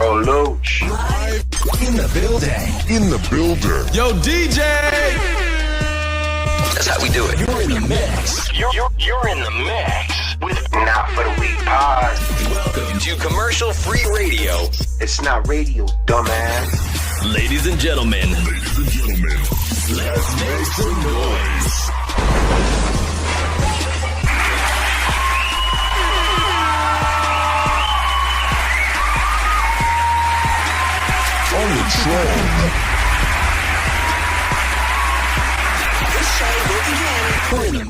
Oh, Loach. Live in the building. In the building. Yo, DJ! That's how we do it. You're in the mix. You're in the mix with Not For The Weak Pod. Welcome to commercial-free radio. It's not radio, dumbass. Ladies and gentlemen. Let's make some noise. On the train. This show will begin.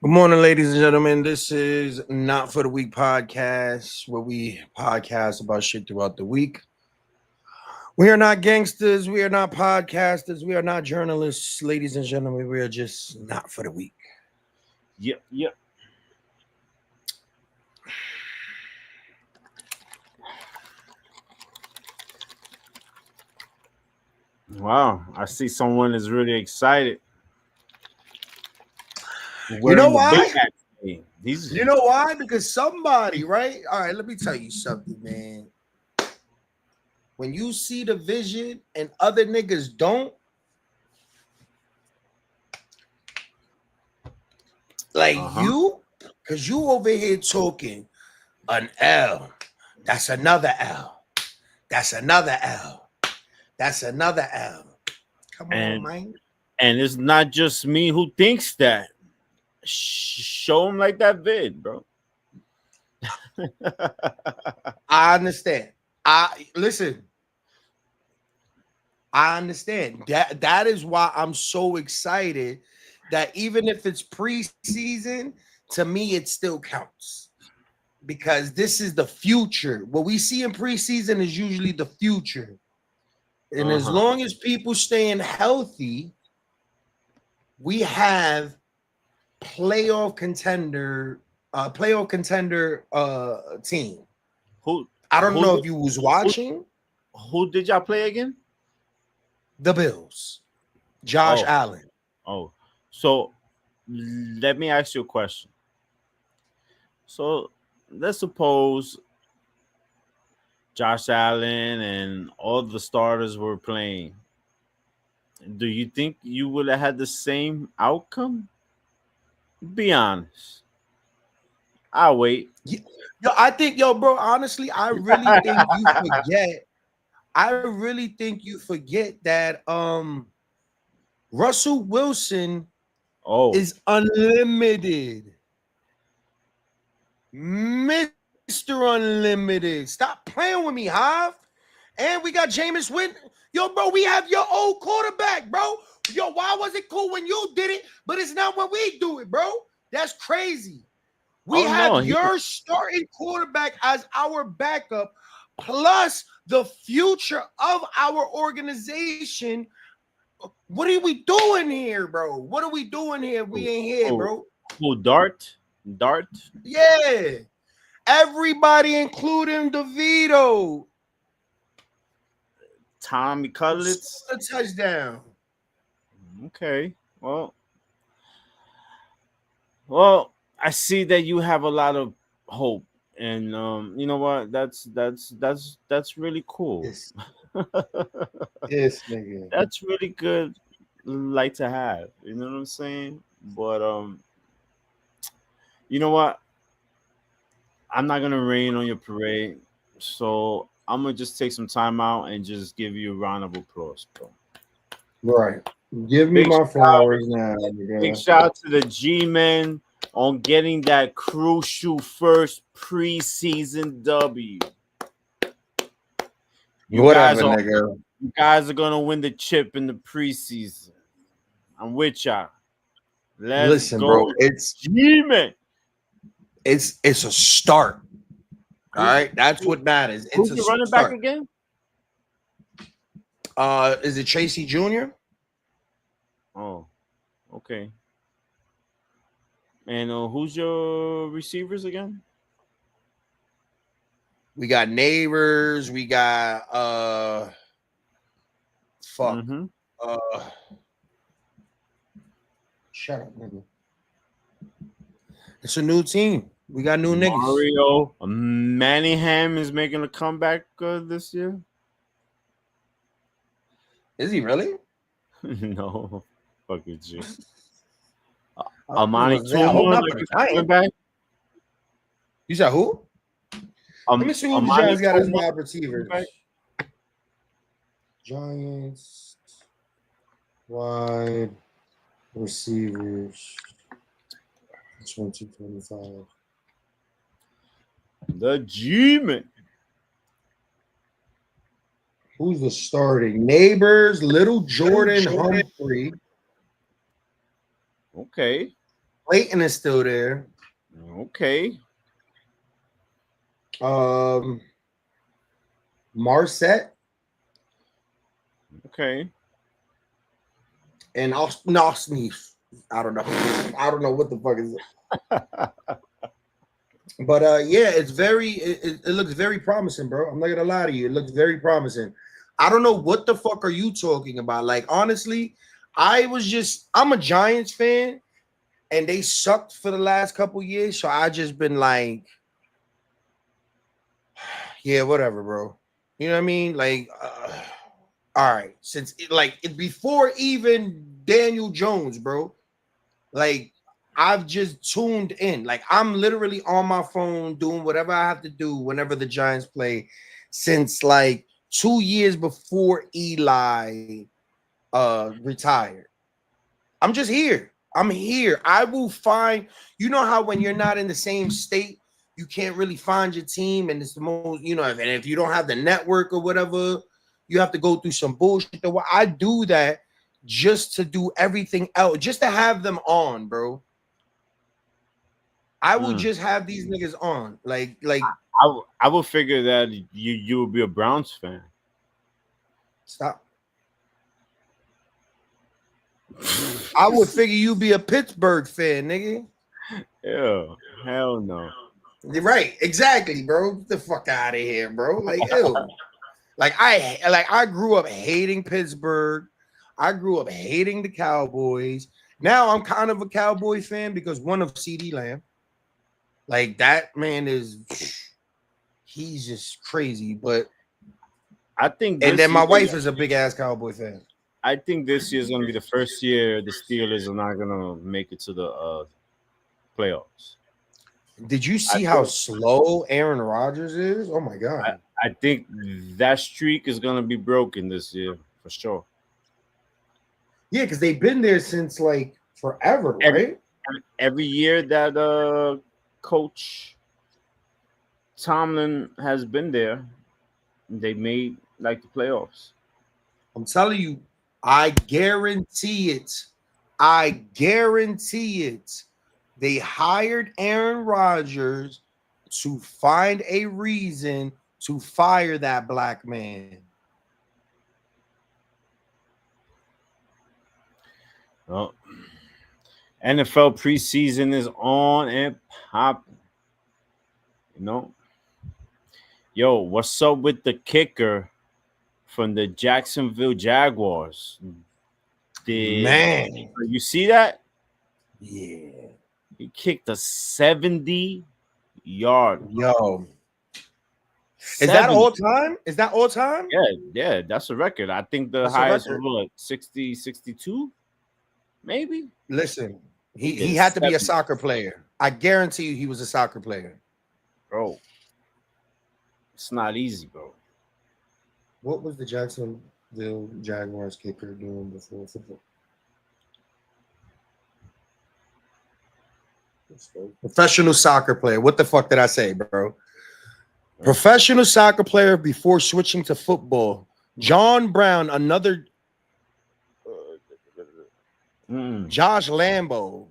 Good morning, ladies and gentlemen. This is Not For The Week podcast, where we podcast about shit throughout the week. We are not gangsters. We are not podcasters. We are not journalists. Ladies and gentlemen, we are just not for the week. Yep. Wow, I see someone is really excited. You know why? He's, You know why? Because somebody, right? All right, let me tell you something, man. When you see the vision and other niggas don't, like you, because you over here talking an L. That's another L. That's another L. That's another L. Come on, man. And it's not just me who thinks that. Show him like that vid, bro. I understand. I understand. That is why I'm so excited that even if it's preseason, to me it still counts. Because this is the future. What we see in preseason is usually the future. And as long as people staying healthy, we have playoff contender team. Who I don't know if you was watching. Who did y'all play again? The Bills. Josh Allen. Oh, so let me ask you a question. So let's suppose Josh Allen and all the starters were playing. Do you think you would have had the same outcome? Be honest. I'll wait. Yo, I think, bro, honestly, I really think you forget. I really think you forget that Russell Wilson is unlimited. Mr. Unlimited. Stop playing with me, Hav. And we got Jameis Winston. Yo, bro, we have your old quarterback, bro. Yo, why was it cool when you did it, but it's not when we do it, bro? That's crazy. We have your starting quarterback as our backup, plus the future of our organization. What are we doing here, bro? What are we doing here? We ain't here, bro. Who, Dart? Yeah. Everybody, including DeVito. Tommy Cutlets. A touchdown. Okay. Well, I see that you have a lot of hope, and you know what? That's really cool. Yes. Yes, nigga. That's really good, like to have. You know what I'm saying? But you know what? I'm not gonna rain on your parade, so I'm gonna just take some time out and just give you a round of applause, bro. Right. Give me my flowers now. Big shout out to the G-Men on getting that crucial first preseason W. You guys are gonna win the chip in the preseason. I'm with y'all. Listen, bro. It's G-Men. It's a start. All right, that's what matters. Who's the running back again? Is it Tracy Jr.? Oh, okay. And who's your receivers again? We got Neighbors. We got shut up, nigga. It's a new team. We got new niggas. Mario Manningham is making a comeback this year. Is he really? No, fuck with you. I Amani hope Tuma not like for the is coming Giants. back. You said who? Let me see who the Amani Giants got as Tuma wide coming receivers. back. Giants wide receivers. 2025. The G-Man. Who's the starting? Neighbors, Little Jordan, Humphrey. Okay. Clayton is still there. Okay. Marset Okay. and Austin. I don't know. I don't know what the fuck is it. But yeah, it's it looks very promising, bro. I'm not gonna lie to you. It looks very promising. I don't know what the fuck are you talking about. Like, honestly, I'm a Giants fan, and they sucked for the last couple years. So I just been like, yeah, whatever, bro. You know what I mean? Like, all right, before even Daniel Jones, bro. Like, I've just tuned in. Like, I'm literally on my phone doing whatever I have to do whenever the Giants play since like 2 years before Eli retired. I'm just here. I'm here. I will find, you know how when you're not in the same state, you can't really find your team, and it's the most, and if you don't have the network or whatever, you have to go through some bullshit. I do that just to do everything else, just to have them on, bro. I will just have these niggas on. Like I would figure that you would be a Browns fan. Stop. I would figure you be a Pittsburgh fan, nigga. Ew, hell no. Right, exactly, bro. Get the fuck out of here, bro. Like, ew. I grew up hating Pittsburgh. I grew up hating the Cowboys. Now I'm kind of a Cowboy fan because one of CD Lamb. Like, that man he's just crazy. But I think, and then my wife is a big ass Cowboy fan. I think this year is going to be the first year the Steelers are not going to make it to the playoffs. Did you see how slow Aaron Rodgers is? Oh my god! I think that streak is going to be broken this year for sure. Yeah, because they've been there since like forever, right? Every year that Coach Tomlin has been there, they made like the playoffs. I'm telling you, I guarantee it. I guarantee it. They hired Aaron Rodgers to find a reason to fire that black man. Well, NFL preseason is on and popping. Yo, what's up with the kicker from the Jacksonville Jaguars? Man, you see that? Yeah. He kicked a 70-yard. Yo. Is that all time? Is that all time? Yeah, that's a record. I think the highest was what, 60, 62? Maybe. Listen, he had to be a soccer player. I guarantee you he was a soccer player. Bro, it's not easy, bro. What was the Jacksonville Jaguars kicker doing before football? Professional soccer player. What the fuck did I say, bro? Professional soccer player before switching to football. John Brown, another Josh Lambo.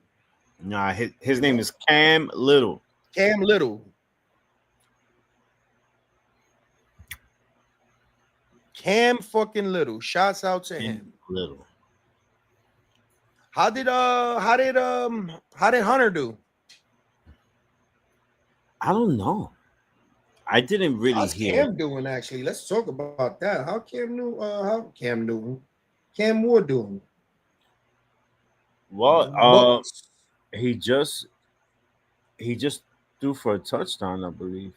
Nah, his name is Cam Little. Cam Little. Cam fucking Little. Shouts out to him. Little. How did Hunter do? I don't know. I didn't really How's hear. Cam doing, actually? Let's talk about that. How Cam Moore doing? Well, he just He just threw for a touchdown, I believe.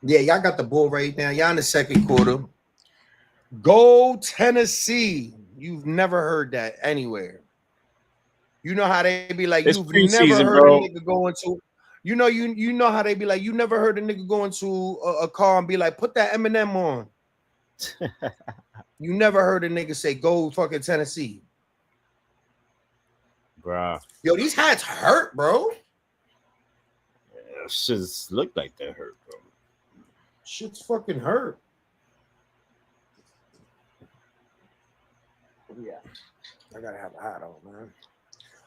Yeah, y'all got the ball right now. Y'all in the second quarter. Go Tennessee. You've never heard that anywhere. You know how they be like, It's you've never preseason, heard a bro. nigga go into, you know how they be like, you never heard a nigga go into a car and be like, put that Eminem on. You never heard a nigga say, go fucking Tennessee. Bruh. Yo, these hats hurt, bro. Shit look like that hurt, bro. Shit's fucking hurt. Yeah, I gotta have a hat on, man.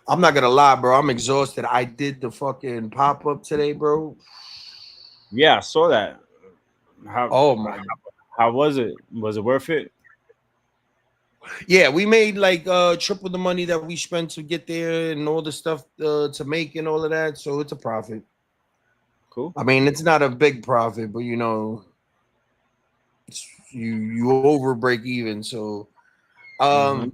I'm not gonna lie, bro. I'm exhausted. I did the fucking pop up today, bro. Yeah, I saw that. How Oh my, how was it? Was it worth it? yeah. We made like triple the money that we spent to get there and all the stuff to make and all of that. So it's a profit. Cool. I mean, it's not a big profit, but you over break even. So Mhm.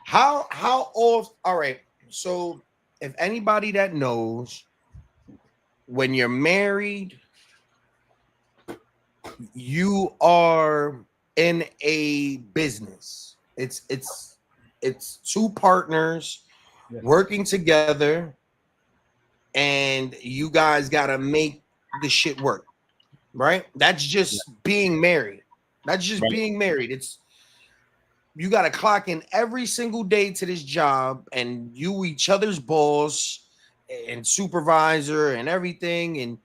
how off? All right. So if anybody that knows, when you're married, you are in a business. It's two partners Yeah. working together, and you guys gotta make the shit work, right? That's Yeah. just being married. That's just Right. being married. It's you gotta clock in every single day to this job, and you each other's boss and supervisor and everything, and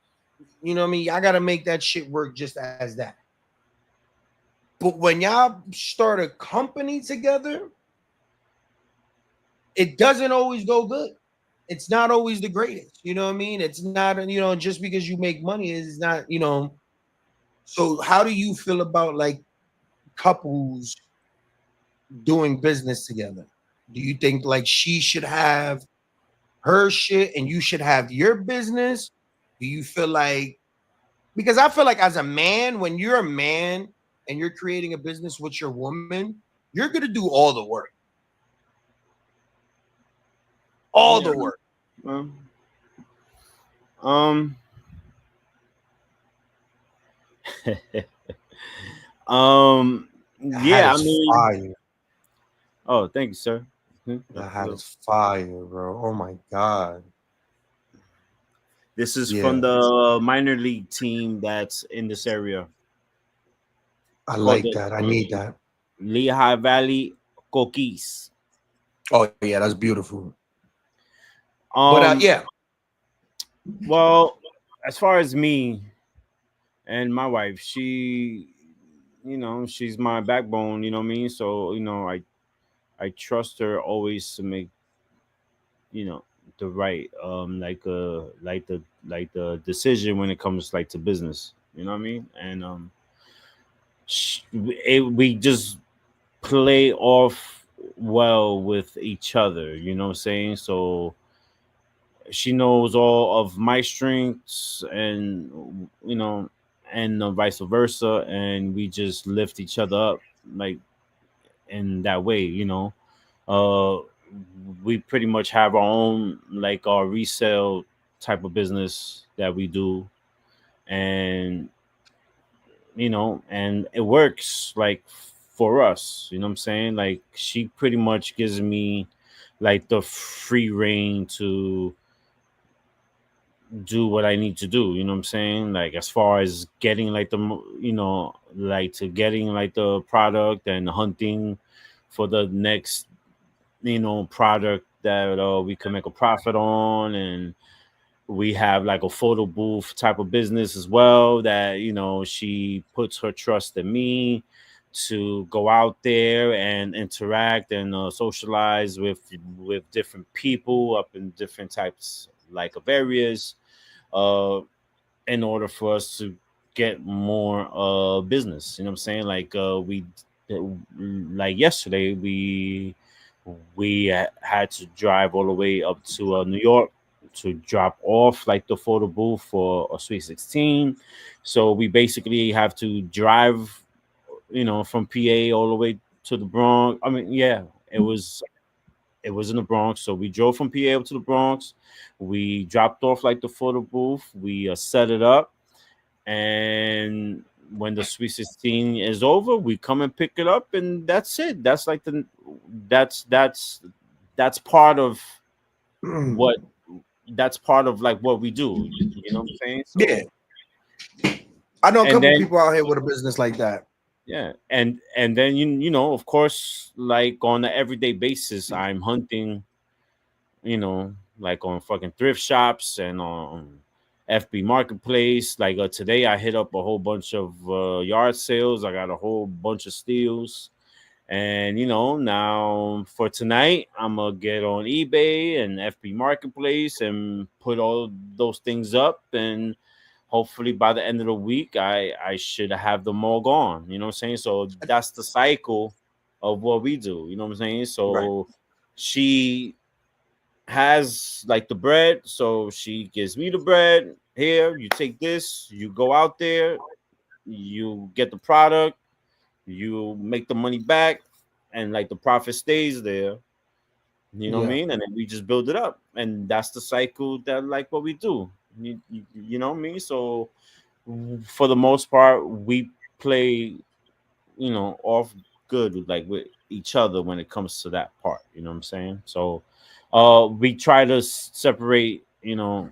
you know what I mean. I gotta make that shit work just as that. But when y'all start a company together, it doesn't always go good. It's not always the greatest. You know what I mean? It's not, just because you make money is not. So how do you feel about like couples doing business together? Do you think like she should have her shit and you should have your business? Do you feel like, because I feel like as a man, when you're a man and you're creating a business with your woman, you're gonna do all the work. All Yeah. the work. Um, um, um, The hat yeah, I is mean, fire. oh, thank you, sir. The hat is fire, bro. Oh my god. This is from Yeah, the minor league team that's in this area I called like the that. I need that. Lehigh Valley Coquis. Oh yeah, that's beautiful. But Um, yeah, well, as far as me and my wife, she's my backbone. You know what I mean? So I trust her always to make you know the right like the decision when it comes like to business. You know what I mean? And we just play off well with each other. You know what I'm saying? So she knows all of my strengths, and vice versa, and we just lift each other up like in that way. Uh, we pretty much have our own like our resale type of business that we do, and and it works like for us. You know what I'm saying? Like she pretty much gives me like the free reign to do what I need to do. You know what I'm saying? Like as far as getting like like to getting like the product and hunting for the next product that we can make a profit on. And we have like a photo booth type of business as well that she puts her trust in me to go out there and interact and socialize with different people up in different types like of areas, uh in order for us to get more business. You know what I'm saying? Like we like yesterday we had to drive all the way up to New York to drop off like the photo booth for a Sweet 16. So we basically have to drive, from PA all the way to the Bronx. I mean, yeah, it was. It was in the Bronx, so we drove from PA up to the Bronx. We dropped off like the photo booth. We set it up, and when the Sweet 16 is over, we come and pick it up, and that's it. That's like that's that's that's part of what that's part of like what we do. You know what I'm saying? Yeah, So I know a and couple then people out here with a business like that. yeah, and then you know, of course, like on an everyday basis, I'm hunting, you know, like on fucking thrift shops and on FB Marketplace. Like today, I hit up a whole bunch of yard sales. I got a whole bunch of steals, and you know, now for tonight, I'm gonna get on eBay and FB Marketplace and put all those things up, and hopefully by the end of the week, I should have them all gone. You know what I'm saying? So that's the cycle of what we do. You know what I'm saying? Right. So she has like the bread, so she gives me the bread. Here, you take this, you go out there, you get the product, you make the money back, and like the profit stays there. You know what I Yeah. mean? And then we just build it up, and that's the cycle that like what we do. You know what I mean? So for the most part, we play, you know, off good with like with each other when it comes to that part. You know what I'm saying? So we try to separate, you know,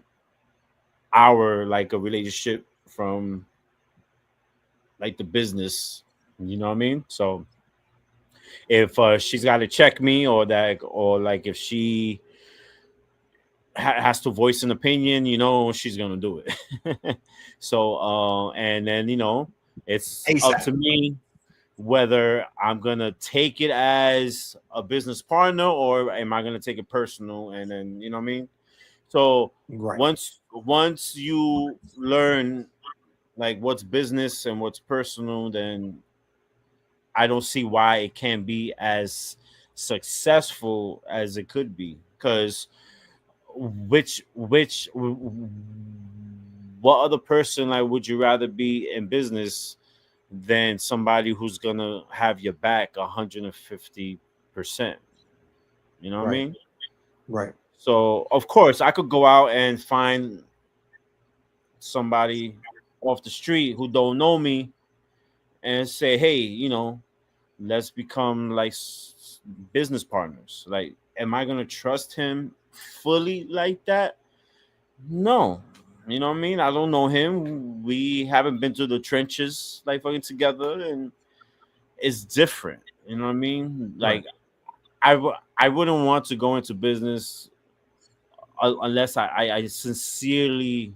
our like a relationship from like the business. You know what I mean? So if she's got to check me or that or like if she has to voice an opinion, you know, she's gonna do it. So and then you know, it's up ASAP. to me whether I'm gonna take it as a business partner or am I gonna take it personal, and then you know what I mean. So Right. once you learn like what's business and what's personal, then I don't see why it can't be as successful as it could be. Because which what other person like would you rather be in business than somebody who's gonna have your back 150%? You know what I Right. mean? Right. So of course I could go out and find somebody off the street who don't know me and say, hey, you know, let's become like business partners. Like, am I gonna trust him fully like that? No. You know what I mean? I don't know him. We haven't been to the trenches like fucking together, and it's different. You know what I mean? Right. Like I wouldn't want to go into business unless I sincerely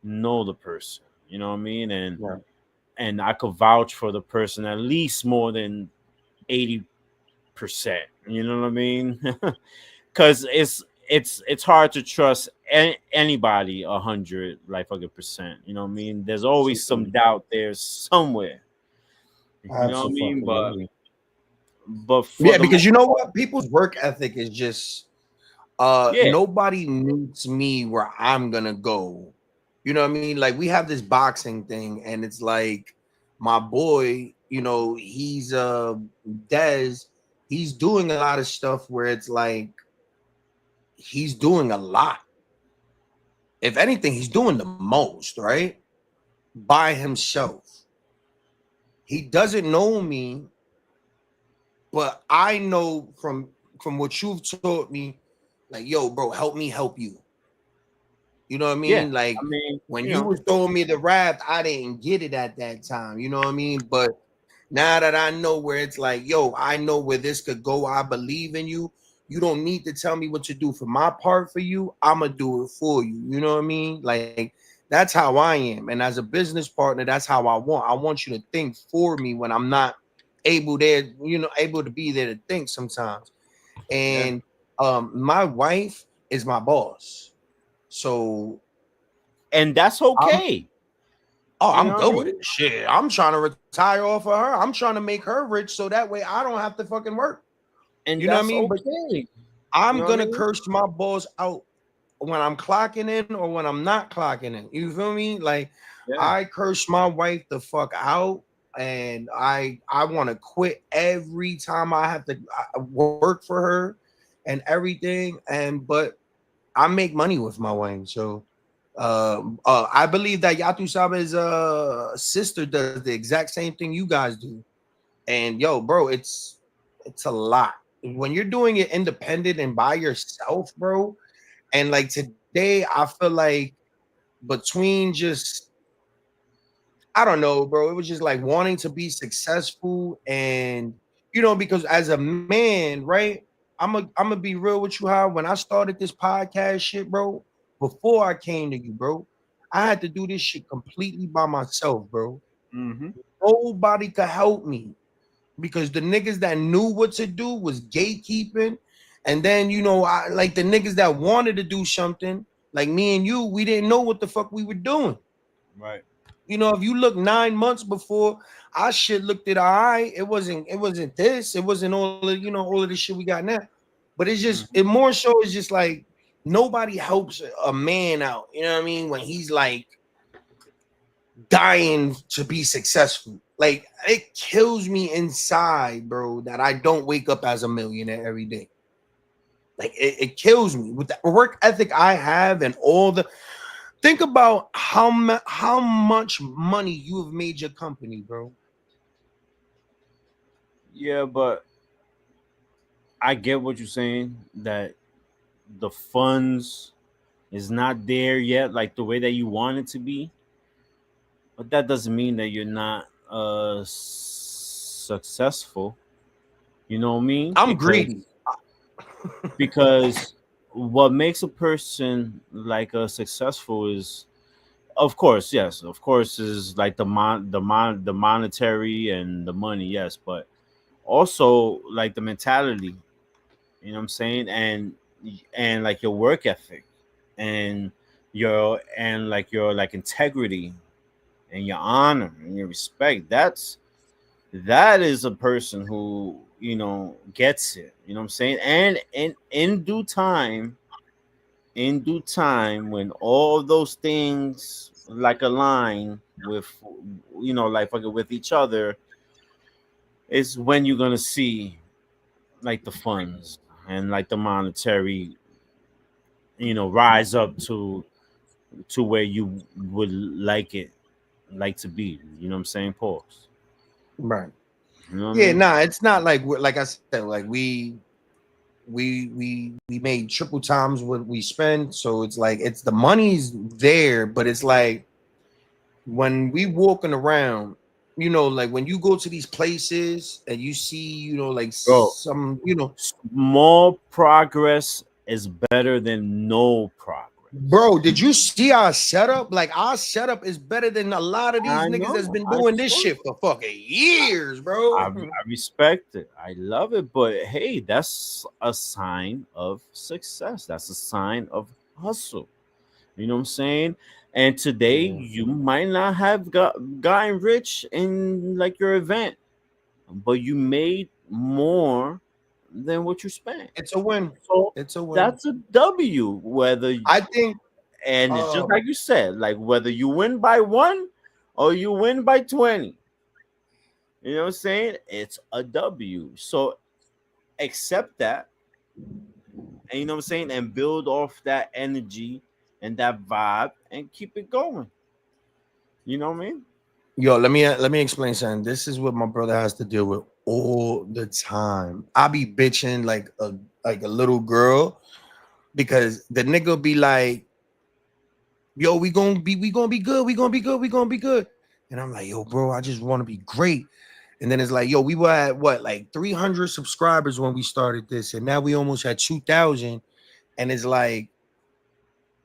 know the person. You know what I mean? Right. And I could vouch for the person at least more than 80%. You know what I mean? Because it's hard to trust anybody 100 like fucking percent. You know what I mean? There's always some Absolutely. doubt there somewhere. You know what I mean? Absolutely. But for Yeah, the because most you know part, what? People's work ethic is just yeah, nobody meets me where I'm gonna go. You know what I mean? Like we have this boxing thing, and it's like my boy, you know, he's Dez, he's doing a lot of stuff where it's like he's doing a lot. If anything, he's doing the most, right? By himself. He doesn't know me, but I know from what you've taught me, like, yo, bro, help me help you. You know what I yeah. mean? I Like mean, when you you know, was throwing me the raft, I didn't get it at that time. You know what I mean? But now that I know where it's like, yo, I know where this could go. I believe in you. You don't need to tell me what to do for my part for you. I'ma do it for you. You know what I mean? Like that's how I am. And as a business partner, that's how I want. I want you to think for me when I'm not able there, you know, able to be there to think sometimes. yeah. And my wife is my boss. So And that's I'm okay. You I'm know what I good with mean? it. Shit, I'm trying to retire off of her. I'm trying to make her rich so that way I don't have to fucking work. And You know what I that's mean? But okay. You I'm know what I gonna mean? curse my boss out when I'm clocking in or when I'm not clocking in. You feel me? Like Yeah. I curse my wife the fuck out, and I want to quit every time I have to work for her. and everything. But I make money with my wing. So I believe that Yatu Sabe's sister does the exact same thing you guys do. And yo, bro, it's a lot. When you're doing it independent and by yourself, bro. And like today, I feel like between just I don't know, bro. It was just like wanting to be successful, and because as a man, right? I'm gonna be real with you. How when I started this podcast shit, bro, before I came to you, bro, I had to do this shit completely by myself, bro. Mm-hmm. Nobody could help me because the niggas that knew what to do was gatekeeping, and then I like the niggas that wanted to do something, like me and you, we didn't know what the fuck we were doing. Right. If you look 9 months before, our shit looked at all right. It wasn't this. It wasn't all of the shit we got now. But it's just Mhm. it more so is just like nobody helps a man out. You know what I mean? When he's like dying to be successful. Like it kills me inside, bro, that I don't wake up as a millionaire every day. Like it kills me with the work ethic I have and all the think about how much money you have made your company, bro. Yeah, but I get what you're saying that the funds is not there yet, like the way that you want it to be. But that doesn't mean that you're not successful. You know what I mean? I'm Because greedy. because what makes a person like a successful is, of course, yes, of course, is like the monetary and the money, yes, but also like the mentality. You know what I'm saying? And like your work ethic and your like integrity and your honor and your respect. That is a person who gets it. You know what I'm saying? And in due time, when all those things like align with like fucking with each other, is when you're gonna see like the funds and like the monetary rise up to where you would like to be. You know what I'm saying? Pause. Right. You know what I Yeah, mean? nah, it's not like I said, like we made triple times what we spend. So it's like it's the money's there, but it's like when we walking around, like when you go to these places and you see, like Bro, some, small progress is better than no progress. bro, did you see our setup? Like our setup is better than a lot of these I niggas that's know. been I doing this saw shit it. for fucking years, I, bro. I respect it. I love it. But hey, that's a sign of success. That's a sign of hustle. You know what I'm saying? And today Yeah. you might not have gotten rich in like your event, but you made more than what you spent. It's a win. So It's a win. that's a W. I think And it's just uh like you said, like whether you win by one or you win by 20. You know what I'm saying? It's a W. So accept that, and you know what I'm saying, and build off that energy and that vibe and keep it going. You know what I mean? yo, let me explain something. This is what my brother has to deal with all the time. I be bitching like a little girl because the nigga be like, yo, we gonna be good, we gonna be good. And I'm like, yo, bro, I just want to be great. And then it's like, yo, we were at what, like 300 subscribers when we started this, and now we almost had 2,000. And it's like,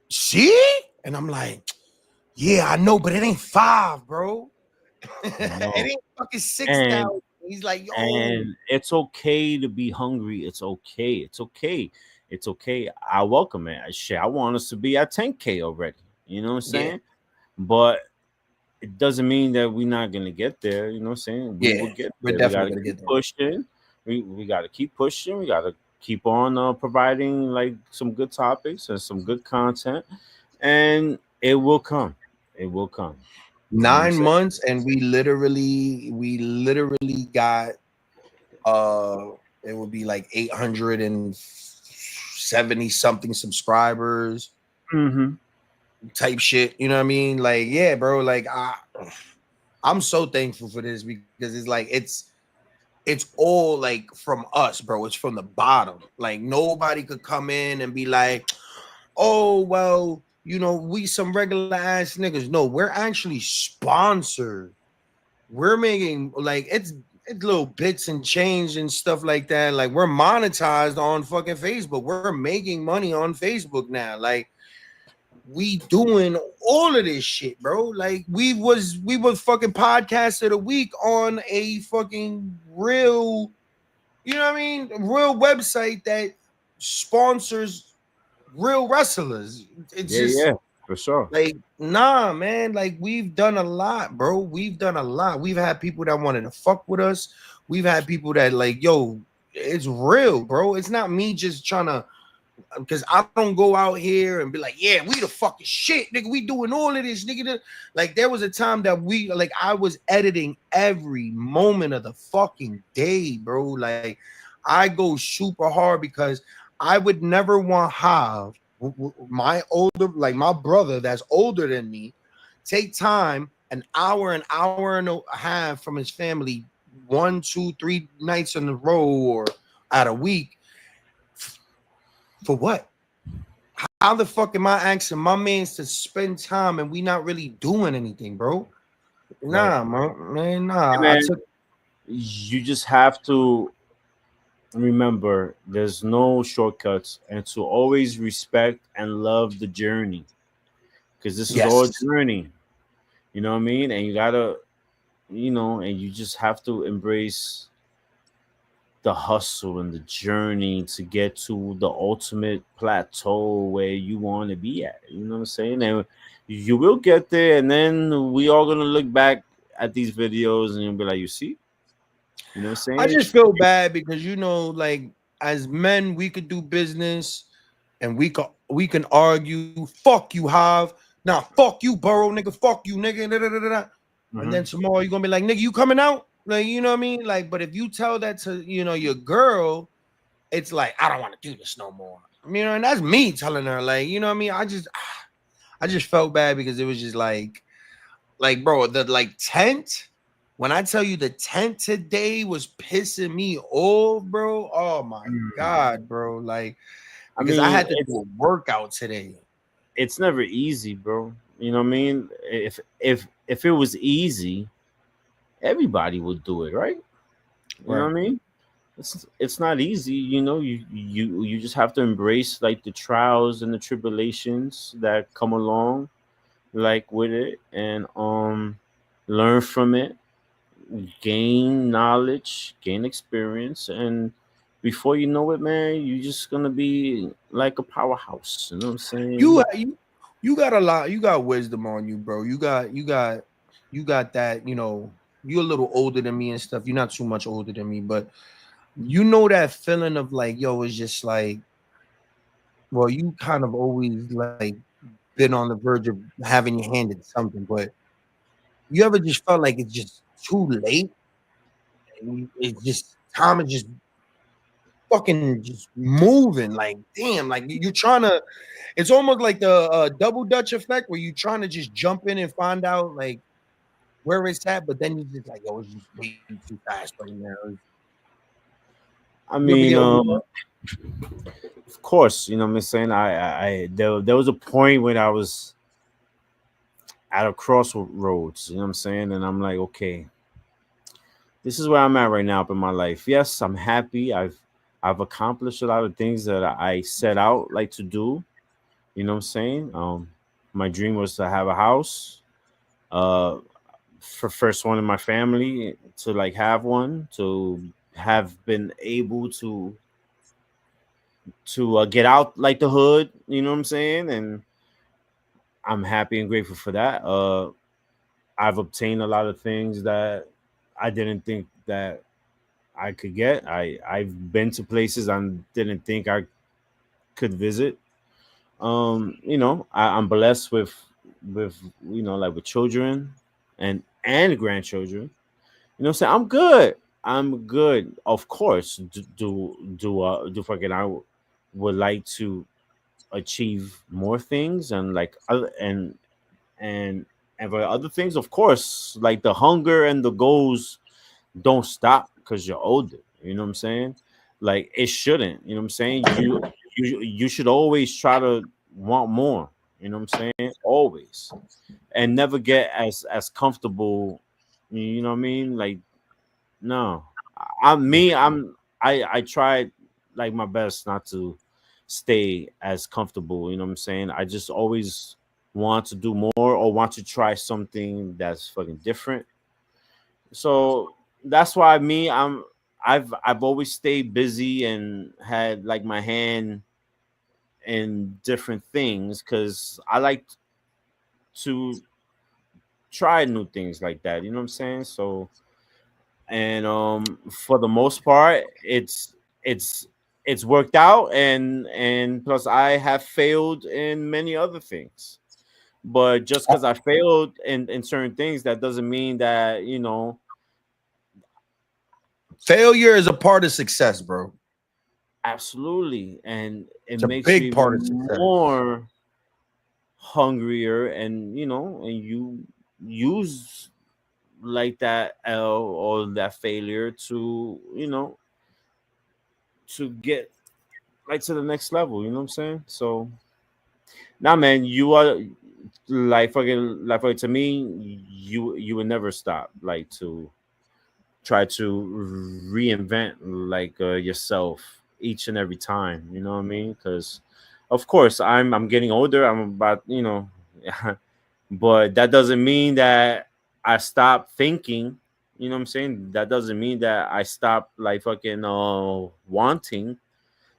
see? And I'm like, yeah, I know, but it ain't five, bro. It No. ain't fucking And 6,000. He's like, yo, and it's okay to be hungry. It's okay. It's okay. It's okay. I welcome it. Shit, I want us to be at 10K already. You know what I'm yeah, saying? But it doesn't mean that we're not gonna get there. You know what I'm saying? We yeah, will get we're there. We definitely gotta gonna keep get there. pushing. We gotta keep pushing. We gotta keep on providing like some good topics and some good content, and it will come. It will come. You know what I'm Nine saying? months, and we literally got it would be like 800 70 something subscribers Mm-hmm. type shit. You know what I mean? Like, yeah, bro. Like, I'm so thankful for this because it's like it's all like from us, bro. It's from the bottom. Like nobody could come in and be like, oh, well, we some regular ass niggas. No, we're actually sponsored. We're making like it's little bits and change and stuff like that. Like we're monetized on fucking Facebook. We're making money on Facebook now. Like we doing all of this shit, bro. Like we was fucking podcast of the week on a fucking real, you know what I mean, real website that sponsors real wrestlers. It's Yeah, just yeah, for sure. like, nah, man. Like we've done a lot, bro. We've done a lot. We've had people that wanted to fuck with us. We've had people that like, yo, it's real, bro. It's not me just trying to, because I don't go out here and be like, yeah, we the fucking shit, nigga. We doing all of this, nigga. Like there was a time that I was editing every moment of the fucking day, bro. Like I go super hard because I would never want have my older, like my brother that's older than me, take time an hour and a half from his family, 1, 2, 3 nights in a row or out a week. For what? How the fuck am I asking my mans to spend time and we not really doing anything, bro? Right. Nah, man, Hey, nah. I man, took you just have to remember there's no shortcuts, and to always respect and love the journey, because this is all yes. journey. You know what I mean? And you gotta, and you just have to embrace the hustle and the journey to get to the ultimate plateau where you want to be at. You know what I'm saying? And you will get there, and then we all gonna look back at these videos and you'll be like, you see, you know what I'm I saying? just feel bad because like as men, we could do business and we can argue. Fuck you, Hav. Nah, fuck you, Burrow, nigga. Fuck you, nigga. Da, da, da, da, da. And then Mhm. tomorrow you're gonna be like, nigga, you coming out? Like, you know what I mean? Like, but if you tell that to your girl, it's like, I don't want to do this no more. And that's me telling her, like, you know what I mean? I just felt bad because it was just like, bro, the like tent. When I tell you the tent today was pissing me off, bro. Oh my Mm. god, bro. Like, I because I mean, had to do a workout today. it's never easy, bro. You know what I mean? If it was easy, everybody would do it, right? You know what Right. I mean? It's not easy, you just have to embrace like the trials and the tribulations that come along like with it, and learn from it, gain knowledge, gain experience, and before you know it, man, you're just gonna be like a powerhouse. You know what I'm saying? You got a lot. You got wisdom on you, bro. You got that. You're a little older than me and stuff. You're not too much older than me, but you know that feeling of like, yo, it's just like, well, you kind of always like been on the verge of having your hand in something, but you ever just felt like it's just too late? It's just time is just fucking just moving. Like, damn, like you're trying to. It's almost like the double dutch effect where you're trying to just jump in and find out like where it's at, but then you're just like, yo, it's just way too fast right now. I You ever mean, get overwhelmed? of course, you know what I'm saying. There was a point when I was at a crossroads. You know what I'm saying, and I'm like, okay, this is where I'm at right now up in my life. Yes, I'm happy. I've accomplished a lot of things that I set out like to do. You know what I'm saying? My dream was to have a house. Uh, for first one in my family to like have one, to have been able to get out like the hood. You know what I'm saying? And I'm happy and grateful for that. I've obtained a lot of things that I didn't think that I could get. I've been to places I didn't think I could visit. I'm blessed with like with children and grandchildren. You know what I'm saying? I'm good. I'm good. Of course, do fucking I would like to achieve more things, and like other and and for other things, of course, like the hunger and the goals don't stop because you're older. You know what I'm saying? Like it shouldn't. You know what I'm saying? You should always try to want more. You know what I'm saying? Always, and never get as comfortable. You know what I mean? Like no, I'm me. I tried like my best not to stay as comfortable. You know what I'm saying? I just always want to do more or want to try something that's fucking different. So that's why me, I've always stayed busy and had like my hand in different things because I like to try new things like that. You know what I'm saying? So and for the most part, it's it's worked out, and plus I have failed in many other things. But just because I failed in certain things, that doesn't mean that Failure is a part of success, bro. absolutely, and it It's a makes you big part of even success. more hungrier, and and you use like that L or that failure to to get like to the next level. You know what I'm saying? So now, man, you are like fucking to me, you would never stop like to try to reinvent like yourself each and every time. You know what I mean? Because of course I'm getting older. I'm about but that doesn't mean that I stop thinking. You know what I'm saying? That doesn't mean that I stop like fucking wanting.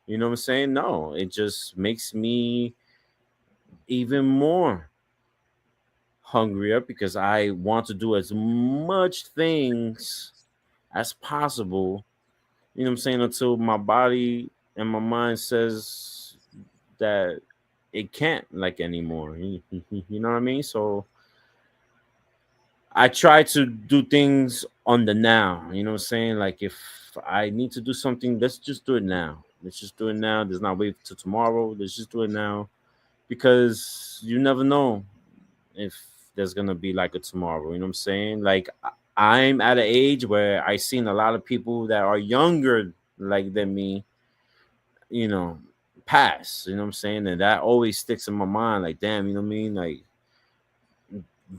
You know what I'm saying? No, it just makes me even more hungrier because I want to do as much things as possible. You know what I'm saying? Until my body and my mind says that it can't like anymore. You know what I mean? So I try to do things on the now. You know what I'm saying? Like if I need to do something, let's just do it now. Let's just do it now. Let's not wait till tomorrow. Let's just do it now because you never know if there's gonna be like a tomorrow. You know what I'm saying? Like I'm at an age where I seen a lot of people that are younger like than me, you know, pass. You know what I'm saying? And that always sticks in my mind. Like, damn, you know what I mean? Like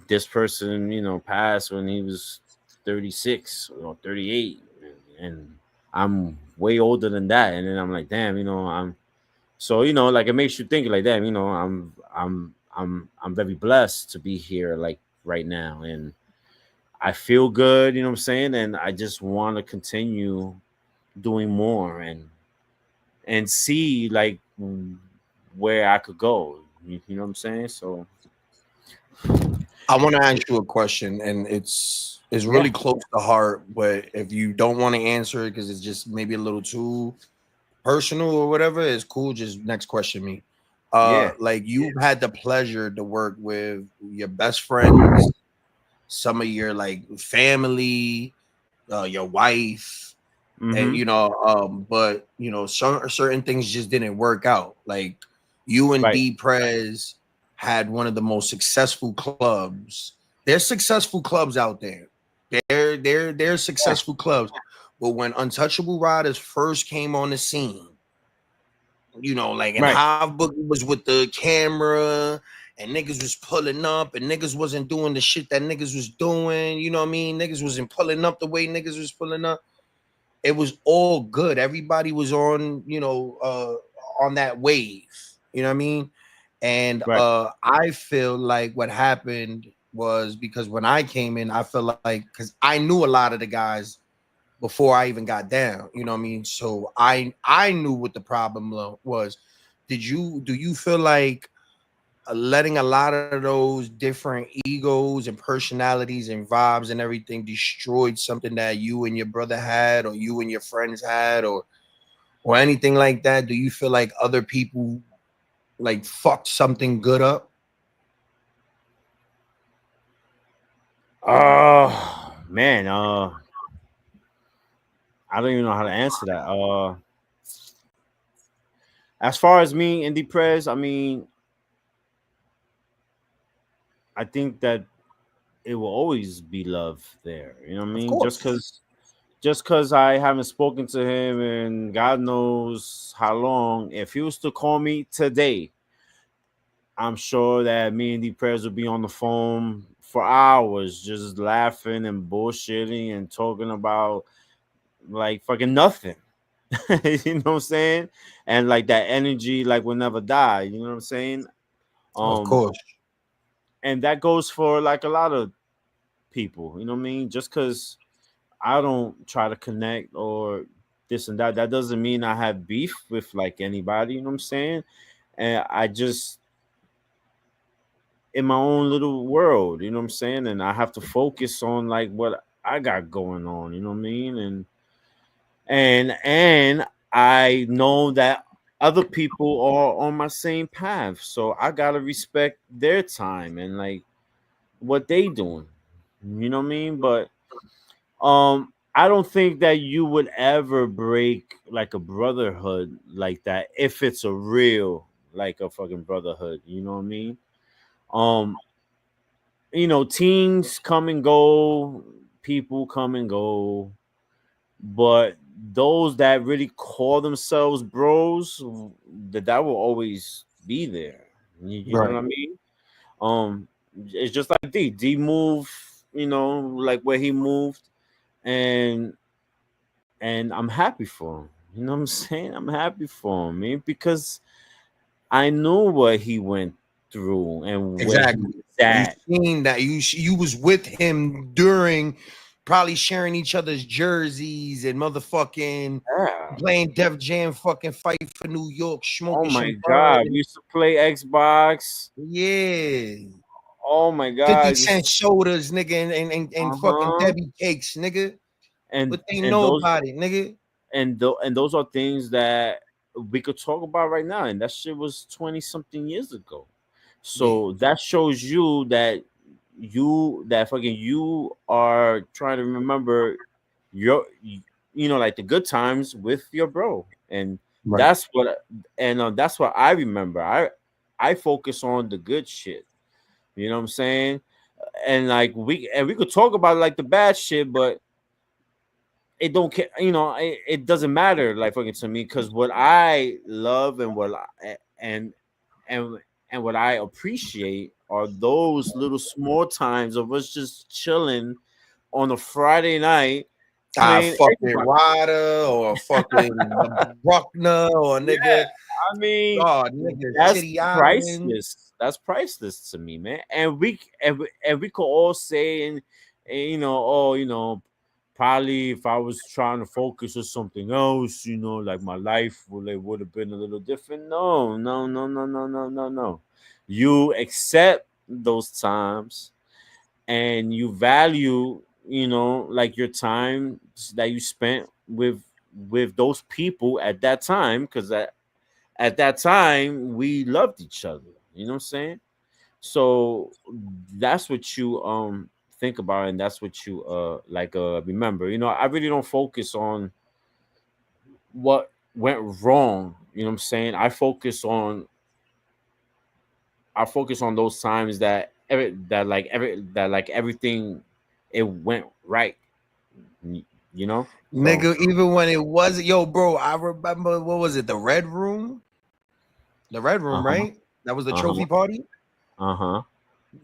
this person, passed when he was 36 or 38, and I'm way older than that. And then I'm like, damn, I'm so like it makes you think like, damn, I'm very blessed to be here like right now, and I feel good. You know what I'm saying? And I just want to continue doing more and see like where I could go. You know what I'm saying? So I want to ask you a question, and it's yeah, really close to heart. But if you don't want to answer it because it's just maybe a little too personal or whatever, it's cool. Just next question me. yeah, Like you've had the pleasure to work with your best friends, some of your like family, your wife, and mm-hmm, but certain things just didn't work out. Like you and right, D Prez had one of the most successful clubs. There's successful clubs out there. They're yeah, successful clubs. But when Untouchable Riders first came on the scene, like and right, Hive Boogie was with the camera and niggas was pulling up and niggas wasn't doing the shit that niggas was doing. You know what I mean? Niggas wasn't pulling up the way niggas was pulling up. It was all good. Everybody was on that wave. You know what I mean? And right, I feel like what happened was because when I came in, I feel like because I knew a lot of the guys before I even got down. You know what I mean? So I knew what the problem was. Do you feel like letting a lot of those different egos and personalities and vibes and everything destroyed something that you and your brother had or you and your friends had or anything like that? Do you feel like other people like fucked something good up? oh man, I don't even know how to answer that. as far as me and Deprez, I mean, I think that it will always be love there. You know what I Of mean? course. Just cause I haven't spoken to him in God knows how long. If he was to call me today, I'm sure that me and Deprez would be on the phone for hours, just laughing and bullshitting and talking about like fucking nothing. You know what I'm saying? And like that energy like will never die. You know what I'm saying? Of Um, course. and that goes for like a lot of people. You know what I mean? Just because I don't try to connect or this and that, that doesn't mean I have beef with like anybody. You know what I'm saying? And I just in my own little world. You know what I'm saying? And I have to focus on like what I got going on. You know what I mean? And I know that other people are on my same path, so I gotta respect their time and like what they doing. You know what I mean? But I don't think that you would ever break like a brotherhood like that if it's a real like a fucking brotherhood. You know what I mean? Um, teens come and go, people come and go, but those that really call themselves bros, that will always be there. You know Right. what I mean? Um, it's just like D move, like where he moved, and I'm happy for him. You know what I'm saying? I'm happy for him, man, because I knew what he went through and where he Exactly. was You at. seen that you was with him during probably sharing each other's jerseys and motherfucking Yeah. playing Def Jam fucking fight for New York, Oh smoking my some bud. god, we used to play Xbox. Yeah. Oh my 50 god, cent sodas, nigga, and fucking uh-huh. Debbie cakes, nigga. And But they and know those about it, nigga. and those are things that we could talk about right now, and that shit was 20 something years ago. Yeah. So that shows you that you are trying to remember your like the good times with your bro, and Right. that's what I remember. I focus on the good shit. You know what I'm saying? And like we could talk about like the bad shit, but it don't care. It doesn't matter like fucking to me, because what I love and and and what I appreciate are those little small times of us just chilling on a Friday night A playing fucking Xbox. Ryder or a fucking Bruckner or Yeah, nigga. I mean, God, nigga, that's City Island. priceless. That's priceless to me, man. And we could all say and oh, probably if I was trying to focus on something else, like my life would have been a little different. No, no, no, no, no, no, no, no. You accept those times and you value, like your time that you spent with those people at that time, because at that time we loved each other. You know what I'm saying? So that's what you think about, and that's what you remember. I really don't focus on what went wrong. You know what I'm saying? I focus on those times that everything it went right. You know? So Nigga, even when it wasn't, yo, bro, I remember, what was it, the Red Room? The Red Room, uh-huh. right? That was the Uh-huh. trophy party. Uh-huh.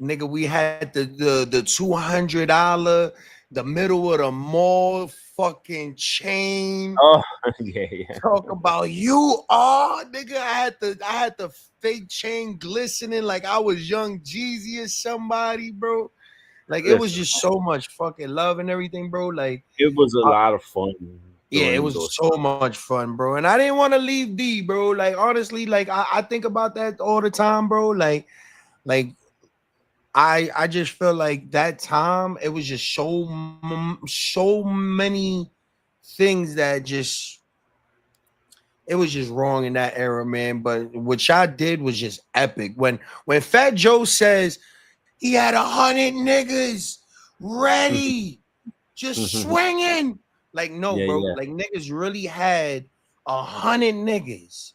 Nigga, we had the $200, the middle of the mall fucking chain. Oh yeah, yeah. Talk about you are, nigga. I had the fake chain glistening like I was young Jeezy or somebody, bro. Like it was Listen, just so much fucking love and everything, bro. Like it was a uh, lot of fun yeah, it during was those so times. much fun, bro. And I didn't want to leave D, bro. Like honestly, like I think about that all the time, bro. Like I just feel like that time it was just so many things that just it was just wrong in that era, man. But what y'all did was just epic. When Fat Joe says he had 100 niggas ready, just swinging, like no, Yeah, bro, yeah. like niggas really had 100 niggas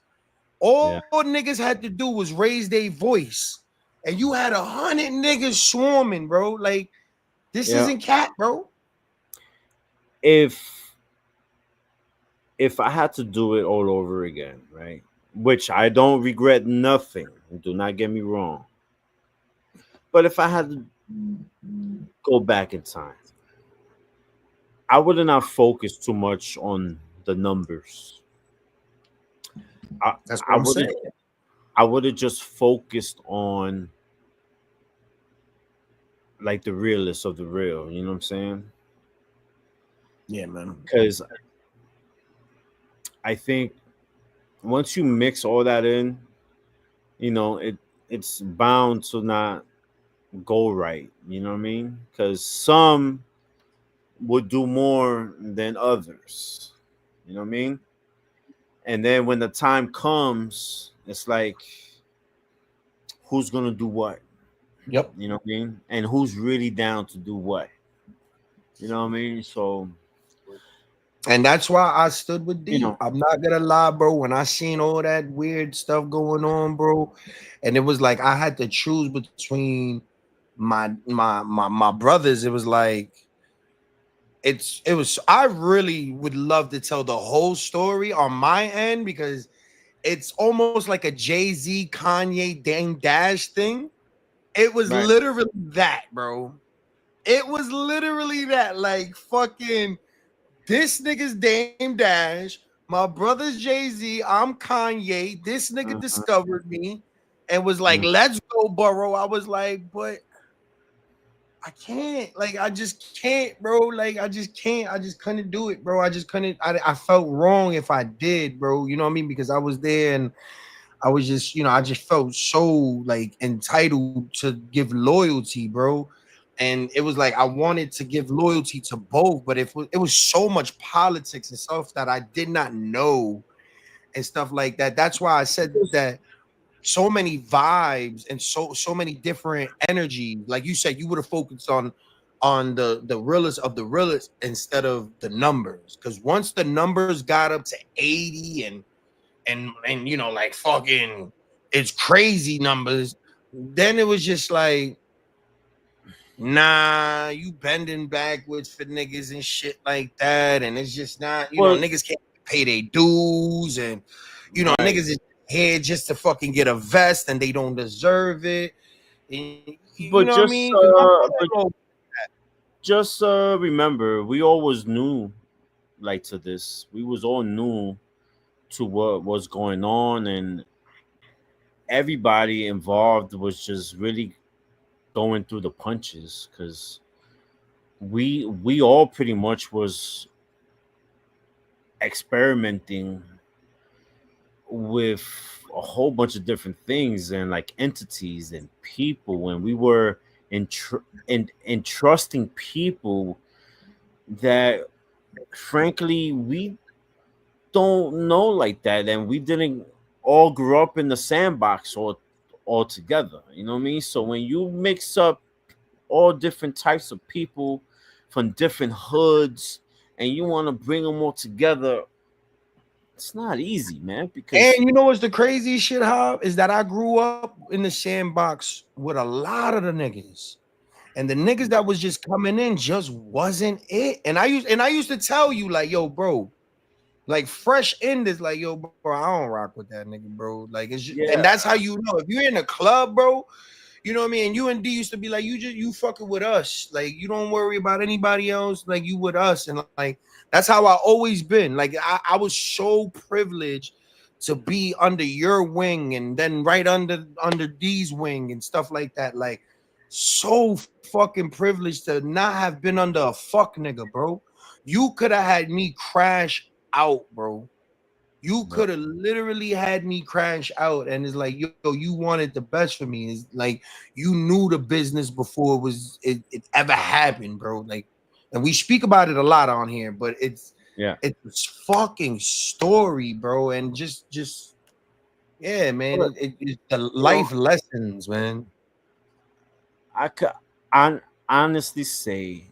Yeah. All niggas had to do was raise their voice, and you had 100 niggas swarming, bro. Like this Yeah. isn't cat, bro. If I had to do it all over again, right? Which I don't regret nothing. Do not get me wrong. But if I had to go back in time, I would have not focused too much on the numbers. I That's what I I'm would have saying. just focused on like the realest of the real. You know what I'm saying? Yeah, man. Because I think once you mix all that in, it's bound to not go right. You know what I mean? Because some would do more than others. You know what I mean? And then when the time comes, it's like who's gonna do what? Yep. You know what I mean? And who's really down to do what? You know what I mean? So And that's why I stood with you D. know, I'm not gonna lie, bro. When I seen all that weird stuff going on, bro, and it was like I had to choose between my brothers. It was like it was. I really would love to tell the whole story on my end because it's almost like a Jay-Z, Kanye, Dame Dash thing. It was right? literally that, bro. It was literally that, like fucking. This nigga's Dame Dash. My brother's Jay-Z. I'm Kanye. This nigga Mhm, discovered me and was like, mhm. let's go, Burrow. I was like, but I can't. Like, I just can't, bro. Like, I just can't. I just couldn't do it, bro. I just couldn't. I felt wrong if I did, bro. You know what I mean? Because I was there and I was just, I just felt so like entitled to give loyalty, bro. And it was like I wanted to give loyalty to both, but if it was so much politics and stuff that I did not know and stuff like that. That's why I said that so many vibes and so many different energies. Like you said, you would have focused on the realest of the realest instead of the numbers. Because once the numbers got up to 80 and like fucking it's crazy numbers, then it was just like, nah, you bending backwards for niggas and shit like that, and it's just not, Well, niggas can't pay their dues, and right. niggas is here just to fucking get a vest and they don't deserve it. And, you But know what I mean? Because my brother, remember, we always knew like to this. We was all new to what was going on, and everybody involved was just really going through the punches because we all pretty much was experimenting with a whole bunch of different things and like entities and people, and we were entrusting people that frankly we don't know like that, and we didn't all grow up in the sandbox all together. You know what I mean? So when you mix up all different types of people from different hoods and you want to bring them all together, it's not easy, man. and Because you know what's the crazy shit, Hob, is that I grew up in the sandbox with a lot of the niggas. And the niggas that was just coming in just wasn't it. And I used to tell you, like, yo, bro, like fresh end is like, yo, bro, I don't rock with that nigga, bro. Like it's just, and yeah, that's how you know if you're in a club, bro. You know what I mean? And you and D used to be like, you fucking with us. Like you don't worry about anybody else. Like you with us. And like that's how I always been. Like I was so privileged to be under your wing and then right under D's wing and stuff like that. Like so fucking privileged to not have been under a fuck nigga, bro. You could have had me crash out, bro. You but could have literally had me crash out, and it's like, yo, you wanted the best for me. It's like you knew the business before it ever happened, bro. Like, and we speak about it a lot on here, but yeah. it's fucking story, bro, and just yeah, man. But It's the you know, life lessons, man. I could honestly say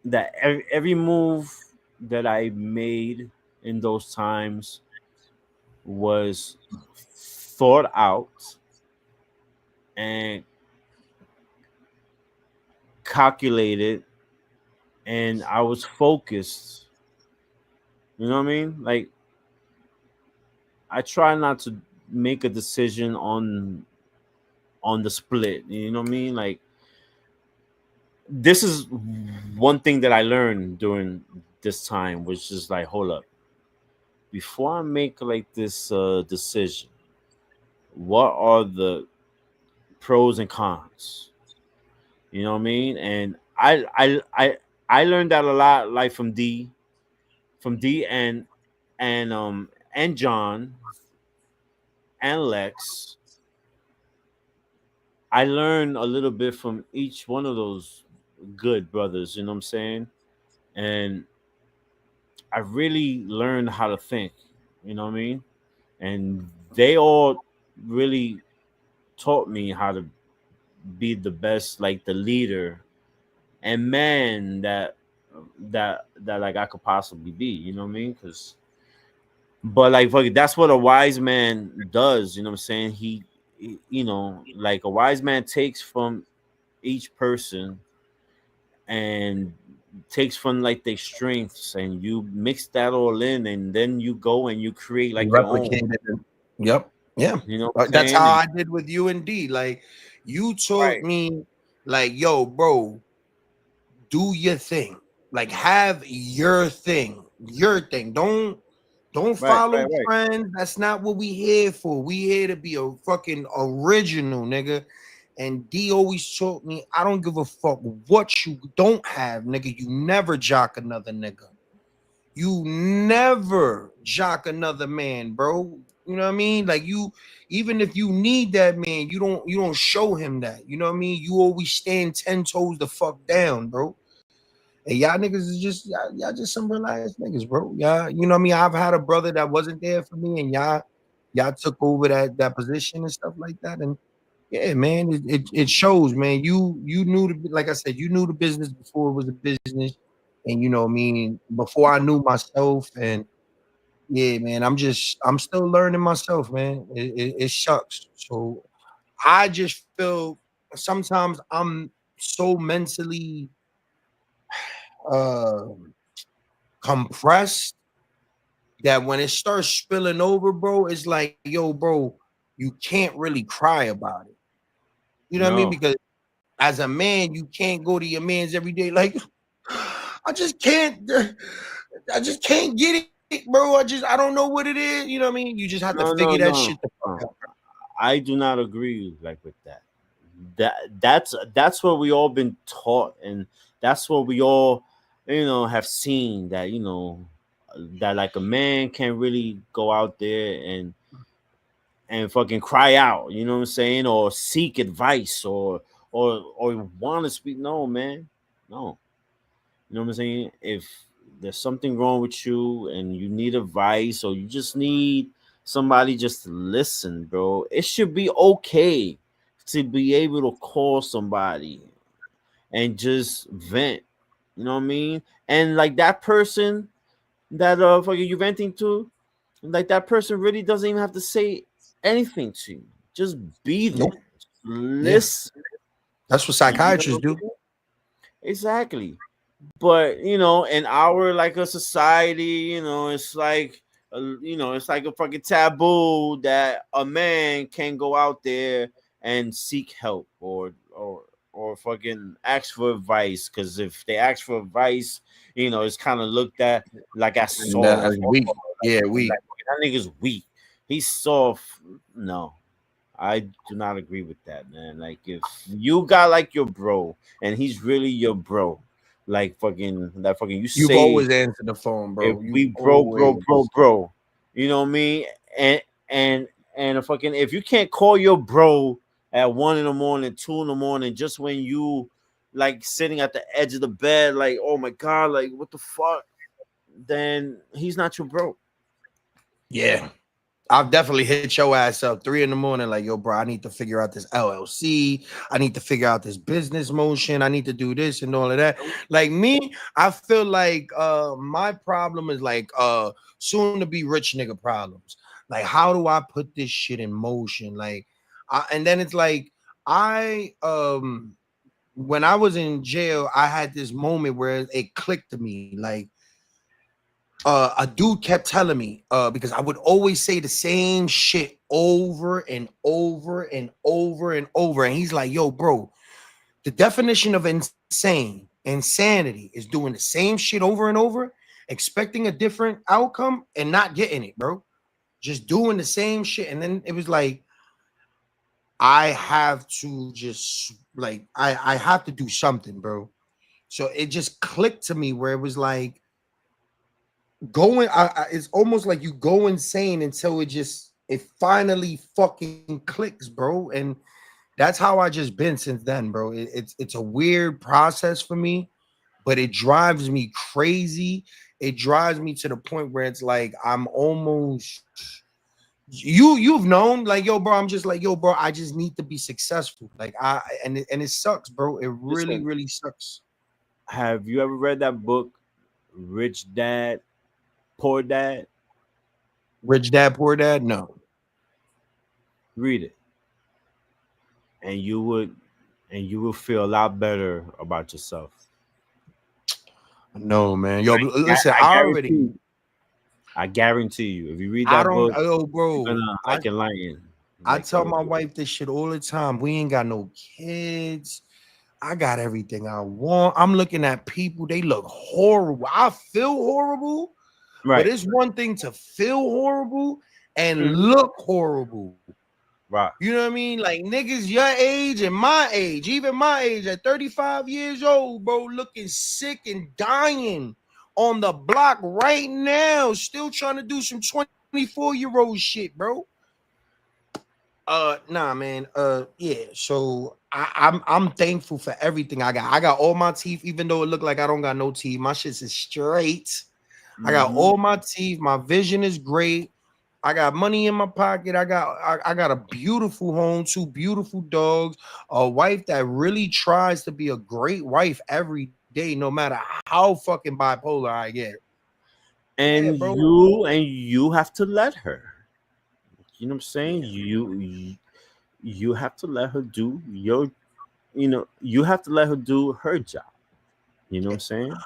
that every move that I made in those times was thought out and calculated, and I was focused. You know what I mean? Like, I try not to make a decision on the split. You know what I mean? Like, this is one thing that I learned during this time, which is like, hold up, before I make like this decision, what are the pros and cons? You know what I mean? And I learned that a lot, like from D and John and Lex. I learned a little bit from each one of those good brothers. You know what I'm saying? And I really learned how to think. You know what I mean? And they all really taught me how to be the best, like the leader and man that like I could possibly be. You know what I mean? Because but like fuck it, that's what a wise man does. You know what I'm saying? You know, like a wise man takes from each person and takes from like their strengths, and you mix that all in, and then you go and you create like your own. Replicated it. Yep. Yeah. You know what I'm That's how saying? I did with you and D. Like, you taught Right, me, like, yo, bro, do your thing. Like, have your thing. Your thing. Don't right, follow right, right. trends. That's not what we here for. We here to be a fucking original, nigga. And D always taught me, I don't give a fuck what you don't have, nigga. You never jock another nigga. You never jock another man, bro. You know what I mean? Like, you, even if you need that man, you don't show him that. You know what I mean? You always stand 10 toes the fuck down, bro. And y'all niggas is just y'all just some real ass niggas, bro. Y'all, you know what I mean? I've had a brother that wasn't there for me, and y'all took over that position and stuff like that. And yeah, man, it shows, man. You knew the, like I said, you knew the business before it was a business, and you know what I mean, before I knew myself. And yeah, man, I'm still learning myself, man. It sucks. So I just feel sometimes I'm so mentally uh compressed that when it starts spilling over, bro, it's like, yo, bro, you can't really cry about it. You know what I mean? No, Because as a man, you can't go to your man's every day like, I just can't, I just can't get it, bro. I don't know what it is. You know what I mean? You just have to no, no, figure that no, shit the fuck no. out. I do not agree like with that. That's what we all been taught, and that's what we all, you know, have seen, that, you know, that like a man can really go out there and fucking cry out, you know what I'm saying, or seek advice, or want to speak. No, man, no. You know what I'm saying? If there's something wrong with you and you need advice, or you just need somebody just to listen, bro, it should be okay to be able to call somebody and just vent. You know what I mean? And like that person that fucking you venting to, like that person really doesn't even have to say anything to you. Just be there. Nope. Yeah. Listen. That's what You know psychiatrists what I do. mean? Exactly. But you know, in our like a society, you know, it's like you know, it's like a fucking taboo that a man can go out there and seek help, or fucking ask for advice, because if they ask for advice, you know, it's kind of looked at like as And that soft, is or weak. Yeah, like weak. that nigga's weak, he's soft. No, I do not agree with that, man. Like, if you got like your bro and he's really your bro, like fucking that fucking you You've say, always answered the phone, if bro. You've we always. bro, you know what I mean? And and a fucking, if you can't call your bro at 1 in the morning, 2 in the morning, just when you like sitting at the edge of the bed, like, oh my god, like what the fuck, then he's not your bro. Yeah. I've definitely hit your ass up 3 in the morning, like, yo, bro, I need to figure out this LLC. I need to figure out this business motion. I need to do this and all of that. Like me, I feel like my problem is like soon to be rich nigga problems. Like, how do I put this shit in motion? Like, and then it's like I when I was in jail, I had this moment where it clicked to me. Like, a dude kept telling me, because I would always say the same shit over and over and over and over. And he's like, yo, bro, the definition of insanity is doing the same shit over and over, expecting a different outcome and not getting it, bro. Just doing the same shit. And then it was like, I have to just like, I have to do something, bro. So it just clicked to me where it was like, it's almost like you go insane until it finally fucking clicks, bro. And that's how I just been since then, bro. It's a weird process for me, but it drives me crazy. It drives me to the point where it's like I'm almost you've known, like, yo, bro, I'm just like, yo, bro, I just need to be successful. Like, and it sucks, bro. It really, Listen, really sucks. have you ever read that book, Rich Dad, Poor Dad? Rich Dad, Poor Dad? No. Read it, and you will feel a lot better about yourself. No, man. Yo, listen, I I guarantee already you. I guarantee you, if you read I that don't book, yo, you're bro. gonna like enlighten. I Like, tell my wife this shit all the time. We ain't got no kids. I got everything I want. I'm looking at people, they look horrible. I feel horrible, but right, it's one thing to feel horrible and mhm, look horrible. right. You know what I mean? Like, niggas your age and my age, even my age at 35 years old, bro, looking sick and dying on the block right now, still trying to do some 24-year-old shit, bro. Nah, man. Yeah. So I'm thankful for everything I got. I got all my teeth, even though it looked like I don't got no teeth. My shit's is straight. I got Hmm. all my teeth. My vision is great. I got money in my pocket. I got a beautiful home, two beautiful dogs, a wife that really tries to be a great wife every day, no matter how fucking bipolar I get. Yeah, And bro. you have to let her. You know what I'm saying? Yeah, You have to let her do your. You have to let her do her job. You know what I'm saying?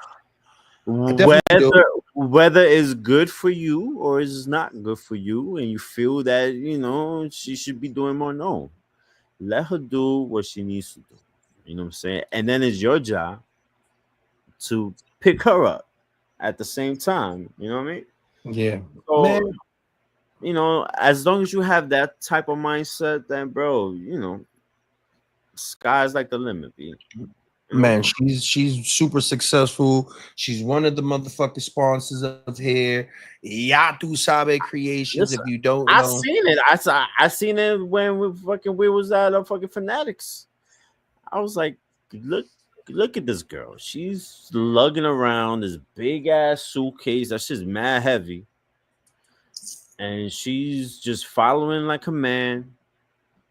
I definitely do. Whether it's good for you or it's not good for you, and you feel that she should be doing more. No, let her do what she needs to do. You know what I'm saying? And then it's your job to pick her up at the same time. You know what I mean? Yeah, man. So, as long as you have that type of mindset, then bro, sky's like the limit, B. You know? Man, she's super successful. She's one of the motherfucking sponsors of here. Yatu Sabe Creations. Listen, If you don't I know, seen it. I seen it when we was at fucking Fanatics. I was like, look at this girl. She's lugging around this big ass suitcase. That shit's mad heavy. And she's just following like a man.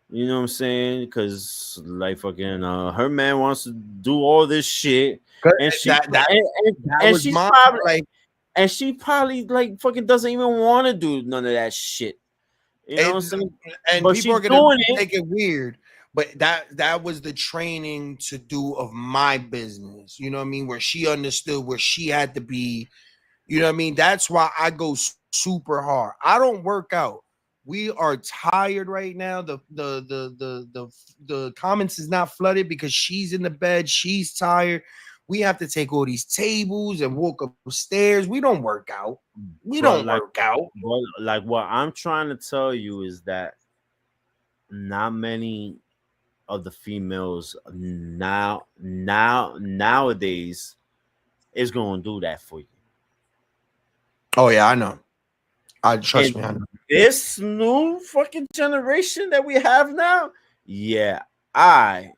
You know what I'm saying? Because like fucking her man wants to do all this shit. And she that that that and was she's my probably like. and she probably like fucking doesn't even want to do none of that shit. You know what I'm And, saying? and But people she's are gonna doing it. take it weird, but that was the training to do of my business. You know what I mean? Where she understood where she had to be. You know what I mean? That's why I go super hard. I don't work out. We are tired right now. The comments is not flooded because she's in the bed. She's tired. We have to take all these tables and walk upstairs. We don't work out. We But don't like, work out. what I'm trying to tell you is that not many of the females nowadays is gonna do that for you. Oh yeah, I know. I trust me. I And know. this new fucking generation that we have now, yeah, I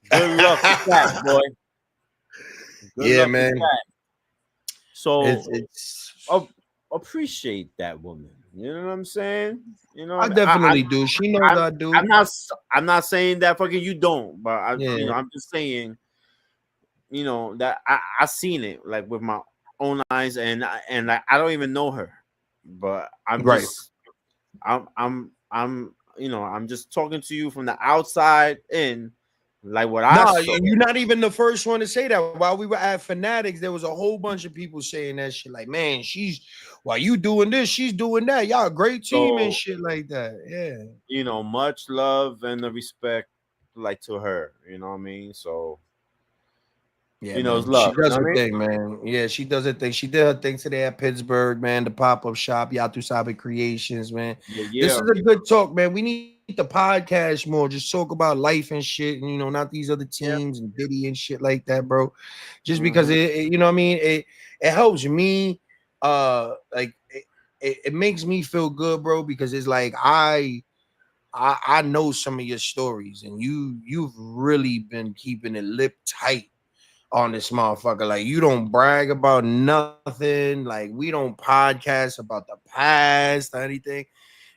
good luck with that, boy. Good Yeah, luck with man. that. So It's. appreciate that woman. You know what I'm saying? You know, I what I definitely do. She knows I'm I do. I'm not saying that fucking you don't, but Yeah. I'm just saying, that I seen it like with my own eyes, and like I don't even know her, but I'm Right. just I'm just talking to you from the outside in, like what I No, saw. you're not even the first one to say that. While we were at Fanatics, there was a whole bunch of people saying that shit. Like, man, while you doing this, she's doing that. Y'all a great team and So, shit like that. Yeah. much love and the respect, like, to her. You know what I mean? So, Yeah, it's man. She love. You does know what her I mean? thing, man. Yeah, she does her thing. She did her thing today at Pittsburgh, man. The pop-up shop, Yatu Sabe Creations, man. Yeah, This yeah. is a good talk, man. We need the podcast more. Just talk about life and shit, and not these other Yeah. teams and Diddy and shit like that, bro. Just because Mhm. you know what I mean, it helps me. Like it makes me feel good, bro, because it's like I know some of your stories, and you've really been keeping it lip tight on this motherfucker. Like, you don't brag about nothing. Like, we don't podcast about the past or anything.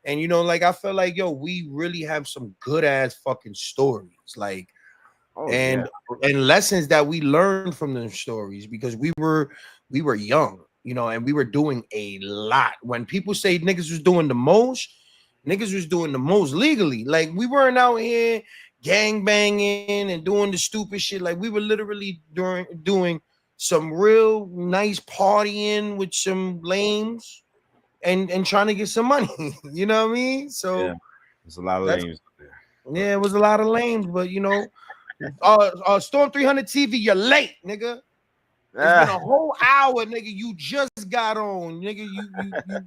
And like, I feel like, yo, we really have some good ass fucking stories. Like, Oh yeah. and lessons that we learned from them stories, because we were young, and we were doing a lot. When people say niggas was doing the most, niggas was doing the most legally. Like, we weren't out here gang banging and doing the stupid shit. Like, we were literally doing some real nice partying with some lames and trying to get some money. You know what I mean? Yeah. So There's a lot of that's names there. yeah, it was a lot of lames, but Storm 300 TV, you're late, nigga. It's been a whole hour, nigga. You just got on, nigga.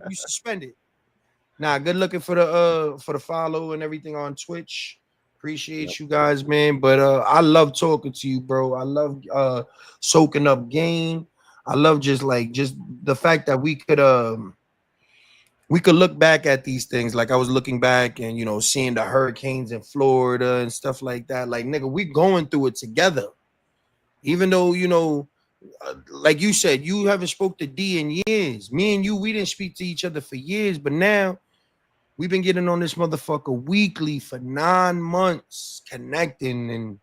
You suspended. Nah, good looking for the follow and everything on Twitch. Appreciate you guys, man. But I love talking to you, bro. I love soaking up game. I love just the fact that we could look back at these things. Like, I was looking back and seeing the hurricanes in Florida and stuff like that. Like, nigga, we going through it together. Even though like you said, you haven't spoke to D in years. Me and you, we didn't speak to each other for years, but now we've been getting on this motherfucker weekly for 9 months, connecting and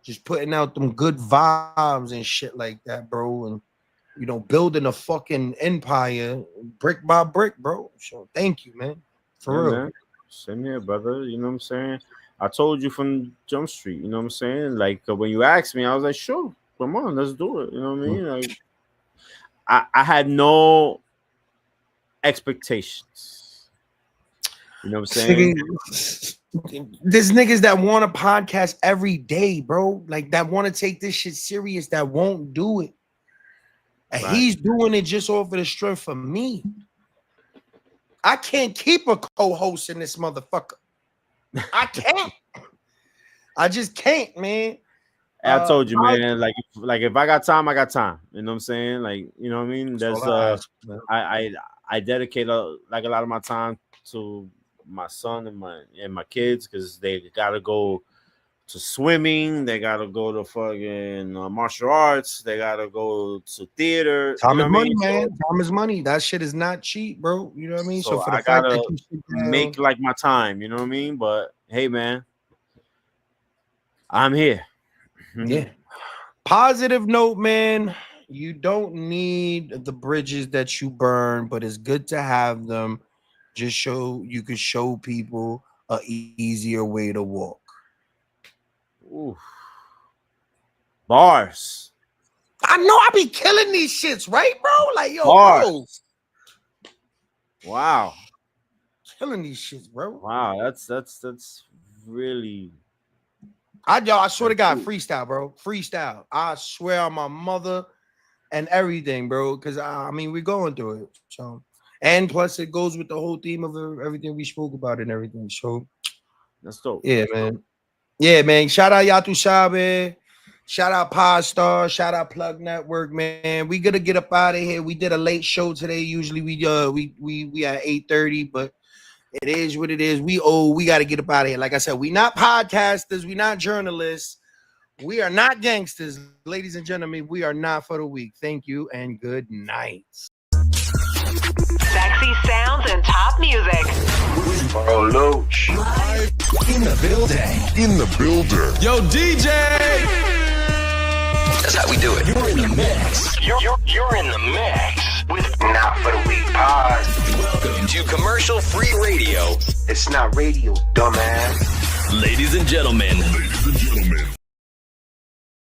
just putting out them good vibes and shit like that, bro. And building a fucking empire brick by brick, bro. So thank you, man. For real. Man. Same here, brother. You know what I'm saying? I told you from Jump Street. You know what I'm saying? Like, when you asked me, I was like, sure, come on, let's do it. You know what I mean? Like, I had no expectations. You know what I'm saying? There's niggas that want a podcast every day, bro. Like, that want to take this shit serious, that won't do it. And Right. he's doing it just off of the strength for me. I can't keep a co-host in this motherfucker. I can't. I just can't, man. I told you, man. Like if I got time, I got time. You know what I'm saying? Like, you know what I mean? There's I dedicate a lot of my time to my son and my kids, because they gotta go to swimming, they gotta go to fucking martial arts, they gotta go to theater. Time is money, I mean? man. Time is money. That shit is not cheap, bro. You know what I mean? So For the I fact gotta that you sit down, make like my time. You know what I mean? But hey, man, I'm here. Yeah. Positive note, man. You don't need the bridges that you burn, but it's good to have them. Just you could show people a easier way to walk. Ooh. Bars. I know I be killing these shits, right, bro? Like, yo, Bars. bro. Wow. Killing these shits, bro. Wow, that's really. I swear to God, freestyle, bro. Freestyle. I swear on my mother and everything, bro. Because I mean, we're going through it. So, and plus, it goes with the whole theme of everything we spoke about and everything. So, that's dope. Yeah, man. Yeah, man. Shout out Yatu Shabe. Shout out Podstar. Shout out Plug Network, man. We gotta get up out of here. We did a late show today. Usually we at 8:30, but it is what it is. We got to get up out of here. Like I said, we not podcasters. We not journalists. We are not gangsters. Ladies and gentlemen, we are not for the week. Thank you and good night. Sexy sounds and top music. Oh, Loach. In the building. In the building. Yo, DJ! That's how we do it. You're in the mix. You're in the mix with Not For The Weak Pod. Welcome to commercial-free radio. It's not radio, dumbass. Ladies and gentlemen,